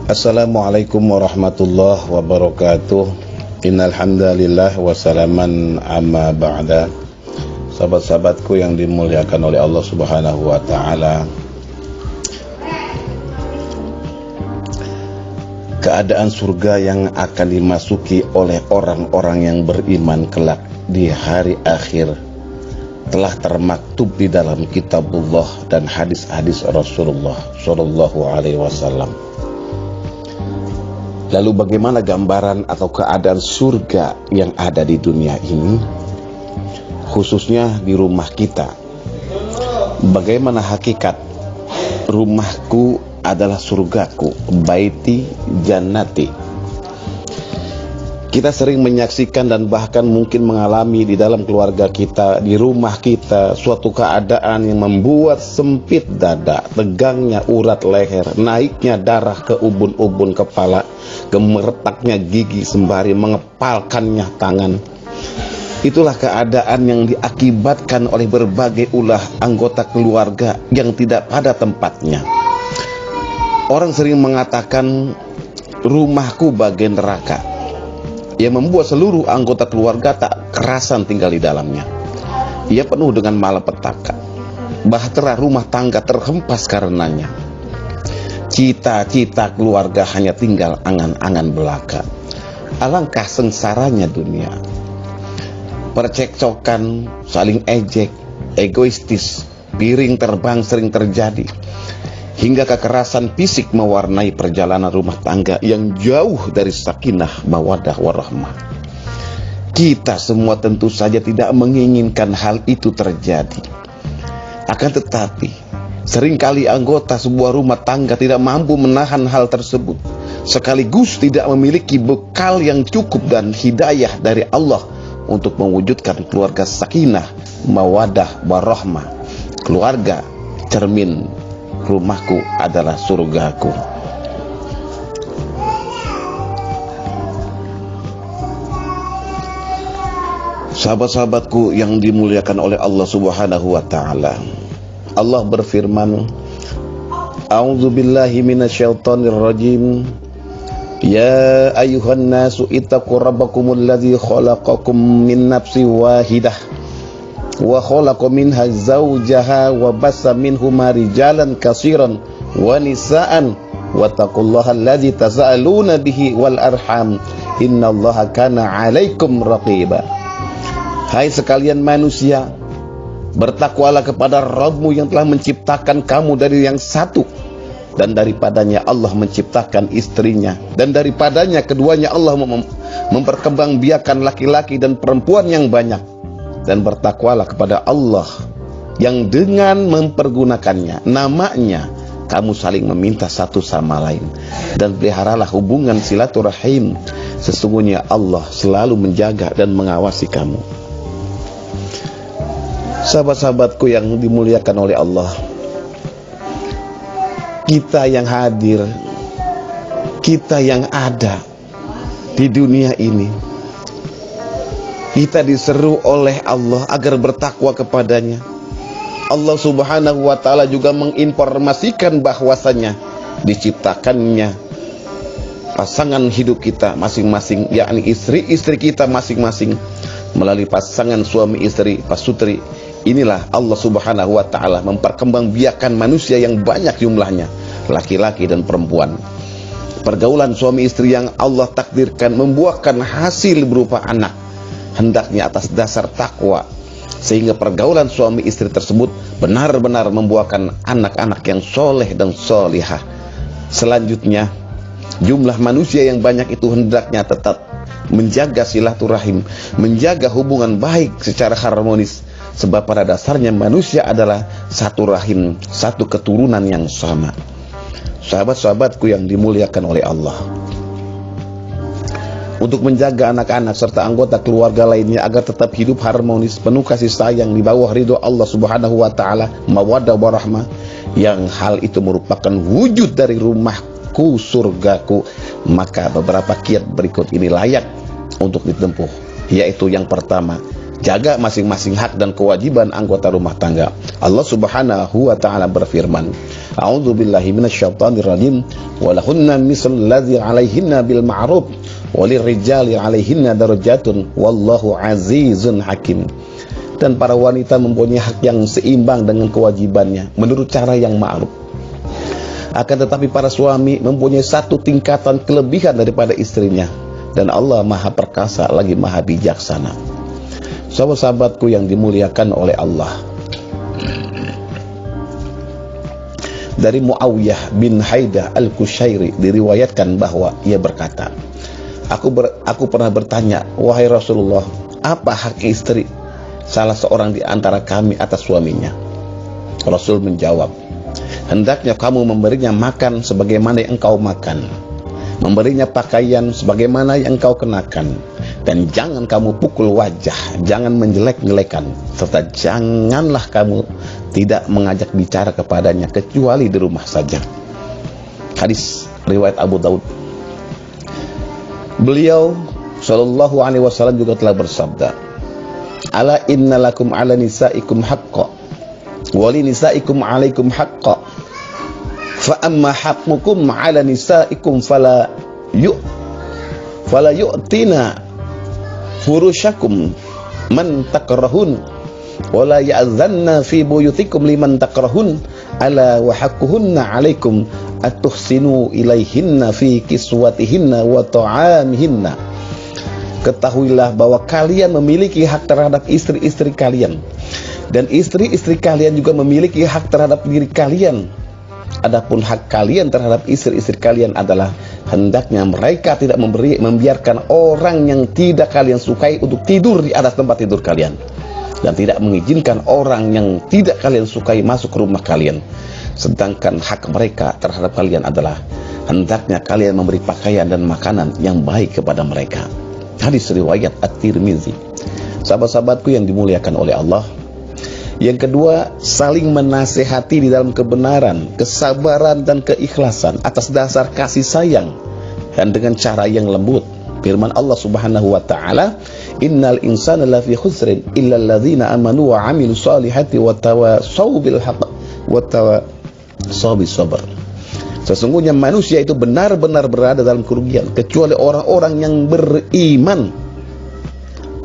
Assalamualaikum warahmatullahi wabarakatuh. Innal hamdalillah wa salaman amma ba'da. Sahabat-sahabatku yang dimuliakan oleh Allah Subhanahu wa taala. Keadaan surga yang akan dimasuki oleh orang-orang yang beriman kelak di hari akhir telah termaktub di dalam kitabullah dan hadis-hadis Rasulullah sallallahu alaihi wasallam. Lalu bagaimana gambaran atau keadaan surga yang ada di dunia ini, khususnya di rumah kita? Bagaimana hakikat rumahku adalah surgaku, baiti jannati? Kita sering menyaksikan dan bahkan mungkin mengalami di dalam keluarga kita, di rumah kita, suatu keadaan yang membuat sempit dada, tegangnya urat leher, naiknya darah ke ubun-ubun kepala, gemeretaknya gigi sembari mengepalkannya tangan. Itulah keadaan yang diakibatkan oleh berbagai ulah anggota keluarga yang tidak pada tempatnya. Orang sering mengatakan rumahku bagai neraka, yang membuat seluruh anggota keluarga tak kerasan tinggal di dalamnya. Ia penuh dengan malapetaka, bahtera rumah tangga terhempas karenanya. Cita-cita keluarga hanya tinggal angan-angan belaka. Alangkah sengsaranya dunia. Percekcokan, saling ejek, egoistis, piring terbang sering terjadi, hingga kekerasan fisik mewarnai perjalanan rumah tangga yang jauh dari sakinah mawaddah warahmah. Kita semua tentu saja tidak menginginkan hal itu terjadi. Akan tetapi, seringkali anggota sebuah rumah tangga tidak mampu menahan hal tersebut, sekaligus tidak memiliki bekal yang cukup dan hidayah dari Allah untuk mewujudkan keluarga sakinah mawaddah warahmah. Keluarga cermin rumahku adalah surgaku. Sahabat-sahabatku yang dimuliakan oleh Allah Subhanahu wa taala. Allah berfirman, A'udzubillahi minasyaitonir rajim. Ya ayyuhan nasu ittaqu rabbakumul ladzi khalaqakum min nafsin wahidah wa khalaqa minha zawjaha wa bassa minhuma rijalan katsiran wa nisaan wattaqullaha alladzi tasaaluna bihi wal arham innallaha kana 'alaikum raqiba. Hai sekalian manusia, bertakwalah kepada Rabbmu yang telah menciptakan kamu dari yang satu, dan daripadanya Allah menciptakan istrinya, dan daripadanya keduanya Allah memperkembangbiakan laki-laki dan perempuan yang banyak. Dan bertakwalah kepada Allah yang dengan mempergunakannya namanya kamu saling meminta satu sama lain, dan peliharalah hubungan silaturahim. Sesungguhnya Allah selalu menjaga dan mengawasi kamu. Sahabat-sahabatku yang dimuliakan oleh Allah, kita yang hadir, kita yang ada di dunia ini, kita diseru oleh Allah agar bertakwa kepadanya. Allah Subhanahu wa taala juga menginformasikan bahwasanya diciptakannya pasangan hidup kita masing-masing, yakni istri-istri kita masing-masing, melalui pasangan suami istri pasutri. Inilah Allah Subhanahu wa taala memperkembangbiakan manusia yang banyak jumlahnya, laki-laki dan perempuan. Pergaulan suami istri yang Allah takdirkan membuahkan hasil berupa anak, hendaknya atas dasar takwa, sehingga pergaulan suami istri tersebut benar-benar membuahkan anak-anak yang soleh dan solihah. Selanjutnya, jumlah manusia yang banyak itu hendaknya tetap menjaga silaturahim, menjaga hubungan baik secara harmonis, sebab pada dasarnya manusia adalah satu rahim, satu keturunan yang sama. Sahabat-sahabatku yang dimuliakan oleh Allah, untuk menjaga anak-anak serta anggota keluarga lainnya agar tetap hidup harmonis, penuh kasih sayang di bawah ridho Allah Subhanahu wa taala, mawaddah warahmah, yang hal itu merupakan wujud dari rumahku surgaku, maka beberapa kiat berikut ini layak untuk ditempuh, yaitu yang pertama, Jaga masing-masing hak dan kewajiban anggota rumah tangga. Allah Subhanahu wa taala berfirman, A'udzubillahi minasyaitonirrajim, walahunna mislu alladzi 'alaihinna bil ma'ruf walirrijali 'alaihinna darajatun wallahu azizun hakim. Dan para wanita mempunyai hak yang seimbang dengan kewajibannya menurut cara yang ma'ruf. Akan tetapi para suami mempunyai satu tingkatan kelebihan daripada istrinya, dan Allah Maha Perkasa lagi Maha Bijaksana. Sahabat-sahabatku yang dimuliakan oleh Allah, dari Muawiyah bin Haidah al-Kushairi diriwayatkan bahwa ia berkata, Aku pernah bertanya, wahai Rasulullah, apa hak istri salah seorang di antara kami atas suaminya? Rasul menjawab, hendaknya kamu memberinya makan sebagaimana yang engkau makan, memberinya pakaian sebagaimana yang engkau kenakan, dan jangan kamu pukul wajah, jangan menjelek-jelekan, serta janganlah kamu tidak mengajak bicara kepadanya kecuali di rumah saja. Hadis riwayat Abu Daud. Beliau sallallahu alaihi wasallam juga telah bersabda, ala innalakum ala nisaikum haqqa wali nisaikum alaikum haqqa fa amma haqqukum ala nisaikum fala yu'tina furushakum man takrahun wala ya'zanna fi buyutikum liman takrahun ala wa haqquhunna alaikum atuhsinu ilaihinna fi kiswatihinna wa ta'amihinna. Ketahuilah bahwa kalian memiliki hak terhadap istri-istri kalian, dan istri-istri kalian juga memiliki hak terhadap diri kalian. Adapun hak kalian terhadap istri-istri kalian adalah hendaknya mereka tidak membiarkan orang yang tidak kalian sukai untuk tidur di atas tempat tidur kalian, dan tidak mengizinkan orang yang tidak kalian sukai masuk ke rumah kalian. Sedangkan hak mereka terhadap kalian adalah hendaknya kalian memberi pakaian dan makanan yang baik kepada mereka. Hadis riwayat At-Tirmizi. Sahabat-sahabatku yang dimuliakan oleh Allah, yang kedua, saling menasehati di dalam kebenaran, kesabaran dan keikhlasan atas dasar kasih sayang dan dengan cara yang lembut. Firman Allah Subhanahu wa taala, innal insana lafi khusrin illa alladzina amanu wa 'amilus solihati wa tawassaw bil haqq wa tawassaw bis sabr. Sesungguhnya manusia itu benar-benar berada dalam kerugian kecuali orang-orang yang beriman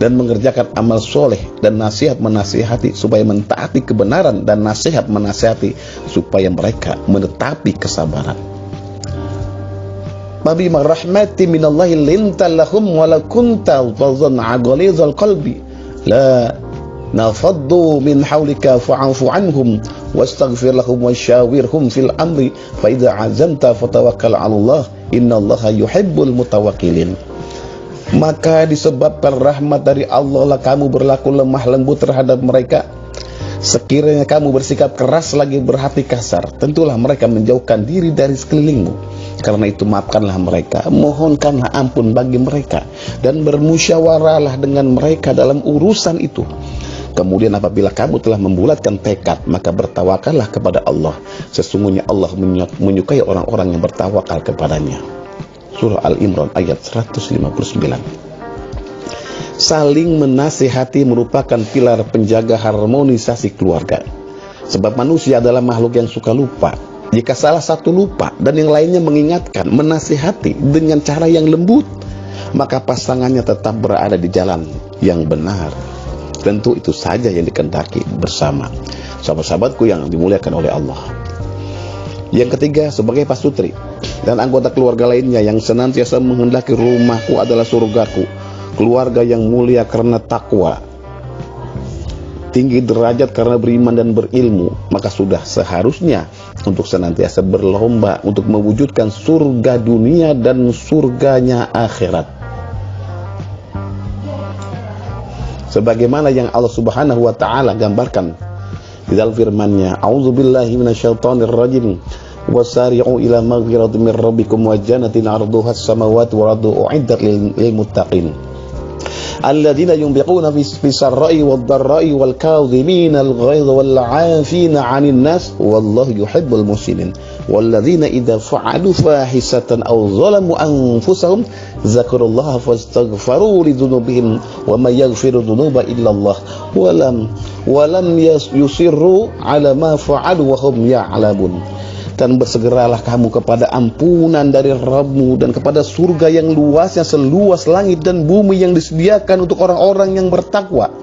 dan mengerjakan amal soleh, dan nasihat menasihati supaya mentaati kebenaran, dan nasihat menasihati supaya mereka menetapi kesabaran. Babi marahmati minallahi lintallahum wala kunta fadhan ghalizal qalbi la nafaddu min hawlika fa'fu anhum wastaghfir lahum wasyawirhum fil amri fa idza azamta fatawakkal 'ala Allah innallaha yuhibbul mutawakkilin. Maka disebabkan rahmat dari Allah lah kamu berlaku lemah lembut terhadap mereka. Sekiranya kamu bersikap keras lagi berhati kasar, tentulah mereka menjauhkan diri dari sekelilingmu. Karena itu maafkanlah mereka, mohonkanlah ampun bagi mereka, dan bermusyawarahlah dengan mereka dalam urusan itu. Kemudian apabila kamu telah membulatkan tekad, maka bertawakallah kepada Allah. Sesungguhnya Allah menyukai orang-orang yang bertawakal kepadanya. Surah Al-Imran ayat 159. Saling menasihati merupakan pilar penjaga harmonisasi keluarga. Sebab manusia adalah makhluk yang suka lupa. Jika salah satu lupa dan yang lainnya mengingatkan, menasihati dengan cara yang lembut, maka pasangannya tetap berada di jalan yang benar. Tentu itu saja yang dikehendaki bersama. Sahabat-sahabatku yang dimuliakan oleh Allah. Yang ketiga, sebagai pasutri dan anggota keluarga lainnya yang senantiasa menghendaki rumahku adalah surgaku, keluarga yang mulia karena takwa, tinggi derajat karena beriman dan berilmu, maka sudah seharusnya untuk senantiasa berlomba untuk mewujudkan surga dunia dan surganya akhirat. Sebagaimana yang Allah Subhanahu wa taala gambarkan di dalam firman-Nya, a'udzubillahi minasyaitonir rajim, wasari'u ila maghfiratin min rabbikum wa jannatin 'arduha as-samawati wal ardu u'iddat lil muttaqin alladzina yunfiquna fis sarra'i wad dharra'i wal kadhimina al ghaidha wal 'afina 'anil nas wallahu yuhibbul muhsinin. walladzina idza fa'alu fahisatan aw zalamu anfusahum dzakarullaha fastaghfaru lidzunubihim wa may yaghfiru dzunuba illallah walam yusirru ala ma fa'alu wa hum ya'lamun. Dan bersegeralah kamu kepada ampunan dari Rabbmu dan kepada surga yang luasnya seluas langit dan bumi yang disediakan untuk orang-orang yang bertakwa,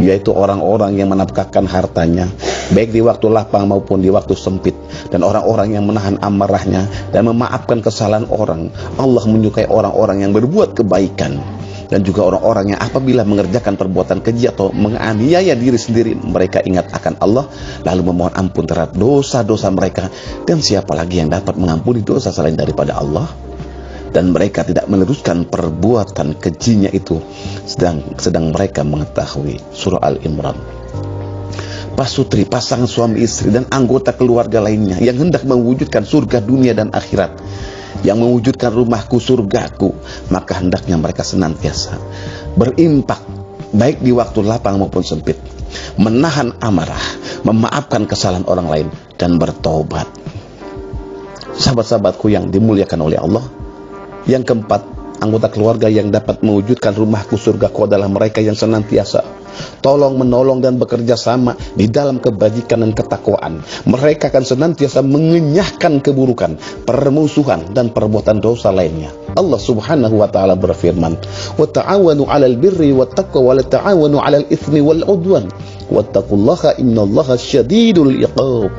yaitu orang-orang yang menafkahkan hartanya baik di waktu lapang maupun di waktu sempit, dan orang-orang yang menahan amarahnya dan memaafkan kesalahan orang. Allah menyukai orang-orang yang berbuat kebaikan, dan juga orang-orang yang apabila mengerjakan perbuatan keji atau menganiaya diri sendiri, mereka ingat akan Allah lalu memohon ampun terhadap dosa-dosa mereka. Dan siapa lagi yang dapat mengampuni dosa selain daripada Allah? Dan mereka tidak meneruskan perbuatan kejinya itu sedang mereka mengetahui. Surah Al-Imran. Pasutri, pasangan suami istri dan anggota keluarga lainnya yang hendak mewujudkan surga dunia dan akhirat, yang mewujudkan rumahku surgaku, maka hendaknya mereka senantiasa berimpak baik di waktu lapang maupun sempit, menahan amarah, memaafkan kesalahan orang lain, dan bertobat. Sahabat-sahabatku yang dimuliakan oleh Allah, yang keempat, anggota keluarga yang dapat mewujudkan rumahku surgaku adalah mereka yang senantiasa tolong menolong dan bekerja sama di dalam kebajikan dan ketakwaan. Mereka akan senantiasa mengenyahkan keburukan, permusuhan, dan perbuatan dosa lainnya. Allah Subhanahu wa taala berfirman, "Wa ta'awanu 'alal birri wat taqwa wa la ta'awanu 'alal itsmi wal 'udwan wattaqullaha innallaha syadidul 'iqab."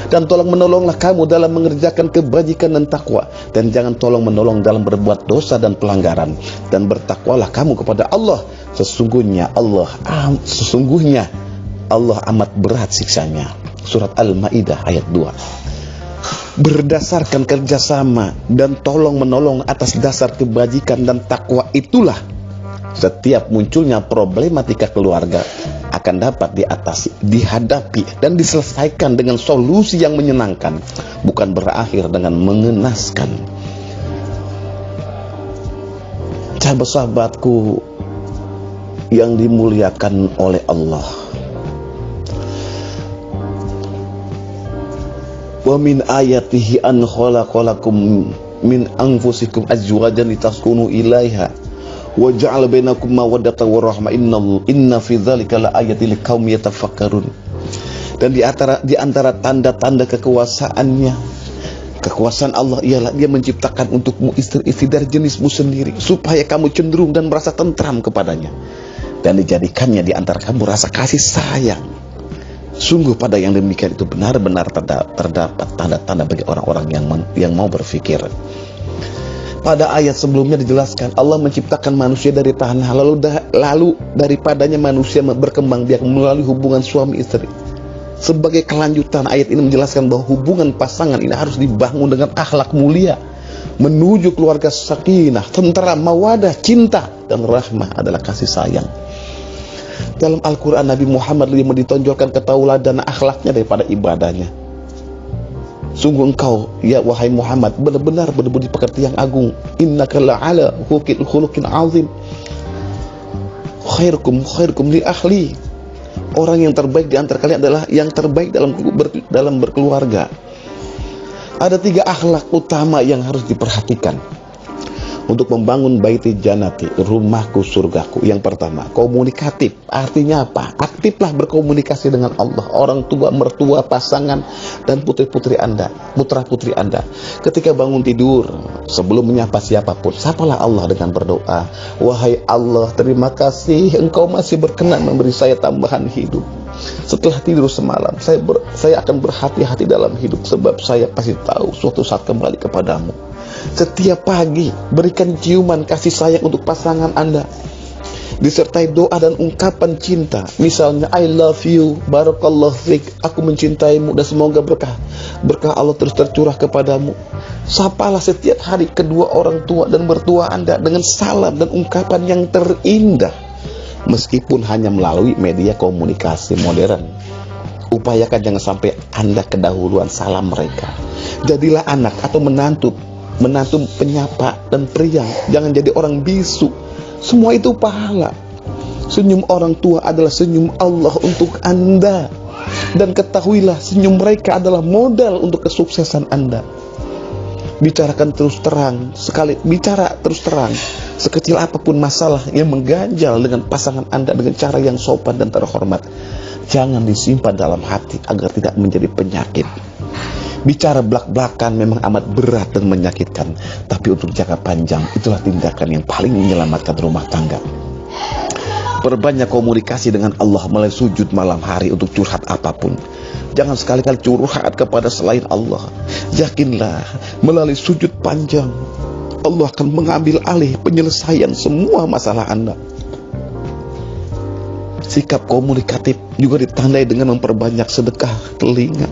Dan tolong menolonglah kamu dalam mengerjakan kebajikan dan takwa, dan jangan tolong menolong dalam berbuat dosa dan pelanggaran, dan bertakwalah kamu kepada Allah. Sesungguhnya Allah amat berat siksanya. Surat Al-Maidah ayat 2. Berdasarkan kerjasama dan tolong menolong atas dasar kebajikan dan takwa itulah setiap munculnya problematika keluarga akan dapat diatasi, dihadapi, dan diselesaikan dengan solusi yang menyenangkan, bukan berakhir dengan mengenaskan. Sahabat-sahabatku yang dimuliakan oleh Allah, wa min ayatihi an khalaqalakum min anfusikum azwajan litaskunu ilaiha wa ja'ala bainakum mawaddatan wa rahmah inna fi dzalika laayatil liqaumin yatafakkarun. Dan di antara tanda-tanda kekuasaan Allah ialah Dia menciptakan untukmu istri-istri dari jenismu sendiri supaya kamu cenderung dan merasa tentram kepadanya, dan dijadikannya di antara kamu rasa kasih sayang. Sungguh pada yang demikian itu benar-benar terdapat tanda-tanda bagi orang-orang yang mau berfikir. Pada ayat sebelumnya dijelaskan Allah menciptakan manusia dari tanah, lalu daripadanya manusia berkembang biak melalui hubungan suami istri. Sebagai kelanjutan, ayat ini menjelaskan bahwa hubungan pasangan ini harus dibangun dengan akhlak mulia, menuju keluarga sakinah, tentram, mawadah, cinta, dan rahmah adalah kasih sayang. Dalam Al-Quran, Nabi Muhammad lebih ditonjolkan ketauladan akhlaknya daripada ibadahnya. Sungguh engkau, ya wahai Muhammad, benar-benar berbudi pekerti yang agung. Innaka la'ala khuluqin azim. Khairukum li ahli. Orang yang terbaik di antara kalian adalah yang terbaik dalam berkeluarga. Ada 3 akhlak utama yang harus diperhatikan untuk membangun baiti jannati, rumahku surgaku. Yang pertama, komunikatif. Artinya apa? Aktiflah berkomunikasi dengan Allah, orang tua, mertua, pasangan, dan putri-putri Anda, putra-putri Anda. Ketika bangun tidur, sebelum menyapa siapapun, sapalah Allah dengan berdoa. Wahai Allah, terima kasih Engkau masih berkenan memberi saya tambahan hidup. Setelah tidur semalam, saya akan berhati-hati dalam hidup, sebab saya pasti tahu suatu saat kembali kepadamu. Setiap pagi berikan ciuman kasih sayang untuk pasangan Anda, disertai doa dan ungkapan cinta. Misalnya, I love you, barakallahu fiik, aku mencintaimu, dan semoga berkah Allah terus tercurah kepadamu. Sapalah setiap hari kedua orang tua dan mertua Anda dengan salam dan ungkapan yang terindah, meskipun hanya melalui media komunikasi modern. Upayakan jangan sampai Anda kedahuluan salam mereka. Jadilah anak atau menantu penyapa dan periang, jangan jadi orang bisu. Semua itu pahala. Senyum orang tua adalah senyum Allah untuk Anda. Dan ketahuilah, senyum mereka adalah modal untuk kesuksesan Anda. Bicarakan terus terang, bicara terus terang, sekecil apapun masalah yang mengganjal dengan pasangan Anda dengan cara yang sopan dan terhormat. Jangan disimpan dalam hati agar tidak menjadi penyakit. Bicara belak-belakan memang amat berat dan menyakitkan, tapi untuk jangka panjang itulah tindakan yang paling menyelamatkan rumah tangga. Perbanyak komunikasi dengan Allah melalui sujud malam hari untuk curhat apapun. Jangan sekali-kali curhat kepada selain Allah. Yakinlah, melalui sujud panjang Allah akan mengambil alih penyelesaian semua masalah Anda. Sikap komunikatif juga ditandai dengan memperbanyak sedekah telinga,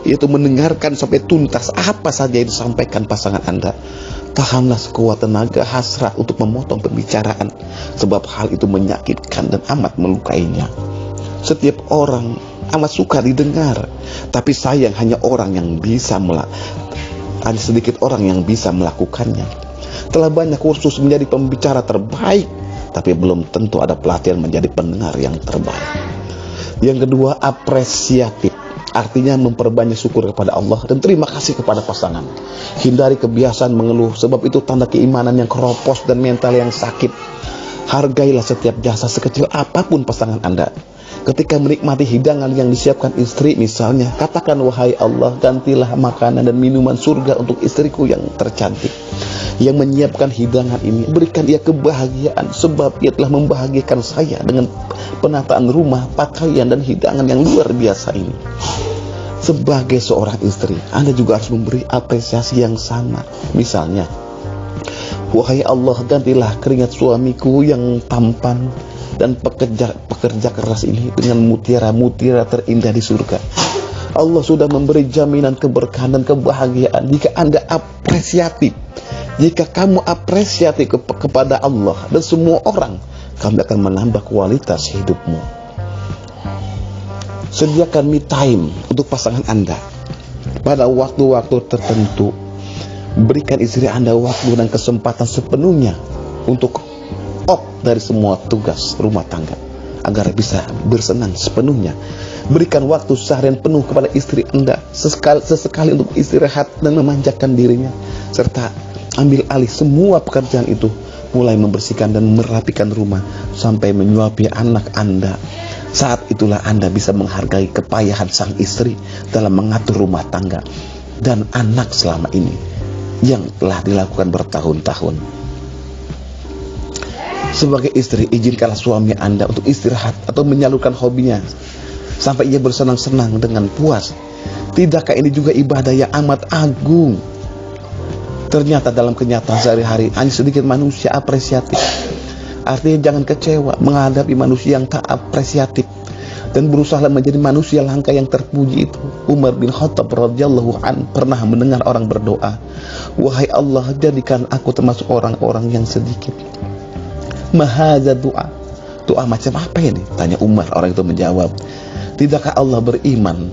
yaitu mendengarkan sampai tuntas apa saja yang disampaikan pasangan Anda. Tahanlah sekuat tenaga hasrat untuk memotong pembicaraan, sebab hal itu menyakitkan dan amat melukainya. Setiap orang amat suka didengar, tapi sayang hanya sedikit orang yang bisa melakukannya. Telah banyak kursus menjadi pembicara terbaik, tapi belum tentu ada pelatihan menjadi pendengar yang terbaik. Yang kedua, apresiatif. Artinya memperbanyak syukur kepada Allah dan terima kasih kepada pasangan. Hindari kebiasaan mengeluh, sebab itu tanda keimanan yang keropos dan mental yang sakit. Hargailah setiap jasa sekecil apapun pasangan Anda. Ketika menikmati hidangan yang disiapkan istri misalnya, katakan, wahai Allah, gantilah makanan dan minuman surga untuk istriku yang tercantik. Yang menyiapkan hidangan ini, berikan ia kebahagiaan, sebab ia telah membahagiakan saya dengan penataan rumah, pakaian, dan hidangan yang luar biasa ini. Sebagai seorang istri, Anda juga harus memberi apresiasi yang sama. Misalnya, wahai Allah, gantilah keringat suamiku yang tampan dan pekerja keras ini dengan mutiara-mutiara terindah di surga. Allah sudah memberi jaminan keberkahan dan kebahagiaan jika Anda apresiatif. Jika kamu apresiatif kepada Allah dan semua orang, kamu akan menambah kualitas hidupmu. Sediakan me time untuk pasangan Anda. Pada waktu-waktu tertentu, berikan istri Anda waktu dan kesempatan sepenuhnya untuk off dari semua tugas rumah tangga, agar bisa bersenang sepenuhnya. Berikan waktu seharian penuh kepada istri Anda, sesekali untuk istirahat dan memanjakan dirinya, serta ambil alih semua pekerjaan itu, mulai membersihkan dan merapikan rumah sampai menyuapi anak Anda. Saat itulah Anda bisa menghargai kepayahan sang istri dalam mengatur rumah tangga dan anak selama ini yang telah dilakukan bertahun-tahun. Sebagai istri, izinkanlah suami Anda untuk istirahat atau menyalurkan hobinya sampai ia bersenang-senang dengan puas. Tidakkah ini juga ibadah yang amat agung? Ternyata dalam kenyataan sehari-hari hanya sedikit manusia apresiatif. Artinya jangan kecewa menghadapi manusia yang tak apresiatif, dan berusaha menjadi manusia langka yang terpuji itu. Umar bin Khattab radhiyallahu an pernah mendengar orang berdoa, wahai Allah, jadikan aku termasuk orang-orang yang sedikit. Mahaza doa. Doa macam apa ini? Tanya Umar. Orang itu menjawab, tidakkah Allah beriman?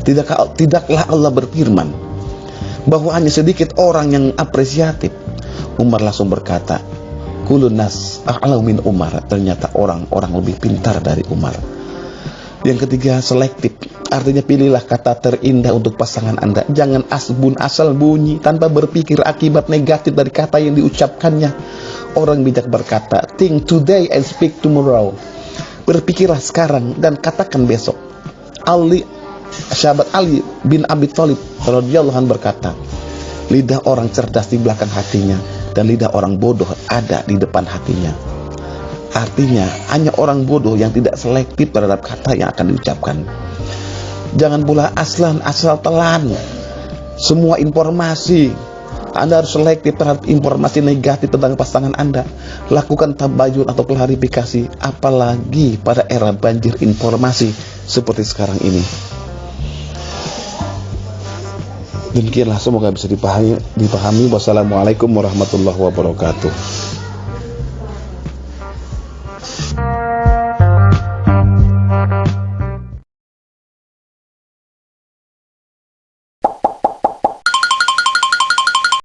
Tidaklah Allah berfirman bahwa hanya sedikit orang yang apresiatif? Umar langsung berkata, kulun nas a'lamu min Umar. Ternyata orang-orang lebih pintar dari Umar. Yang ketiga, selektif. Artinya pilihlah kata terindah untuk pasangan Anda. Jangan asal bunyi tanpa berpikir akibat negatif dari kata yang diucapkannya. Orang bijak berkata, think today and speak tomorrow. Berpikirlah sekarang dan katakan besok. Sahabat Ali bin Abi Thalib radhiyallahu anhu berkata, lidah orang cerdas di belakang hatinya dan lidah orang bodoh ada di depan hatinya. Artinya hanya orang bodoh yang tidak selektif terhadap kata yang akan diucapkan. Jangan pula asal telan semua informasi. Anda harus selektif terhadap informasi negatif tentang pasangan Anda. Lakukan tabayun atau klarifikasi, apalagi pada era banjir informasi seperti sekarang ini. Demikianlah, semoga bisa dipahami. Wassalamualaikum warahmatullahi wabarakatuh.